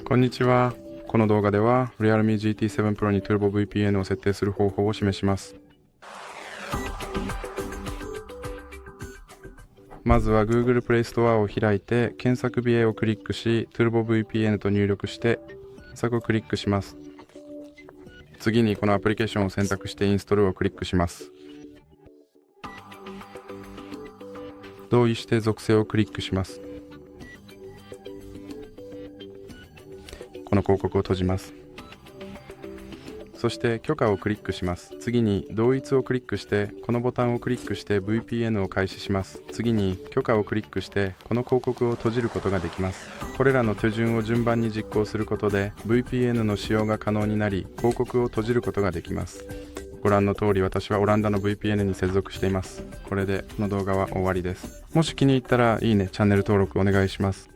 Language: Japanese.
こんにちは。この動画では Realme GT7 Pro に TurboVPN を設定する方法を示します。まずは Google Play Store を開いて検索ビエをクリックし TurboVPN と入力して検索をクリックします。次にこのアプリケーションを選択してインストールをクリックします。同意して属性をクリックします。この広告を閉じます。そして許可をクリックします。次に同一をクリックしてこのボタンをクリックして VPN を開始します。次に許可をクリックしてこの広告を閉じることができます。これらの手順を順番に実行することで VPN の使用が可能になり、広告を閉じることができます。ご覧の通り私はオランダの VPN に接続しています。これでこの動画は終わりです。もし気に入ったらいいね、チャンネル登録お願いします。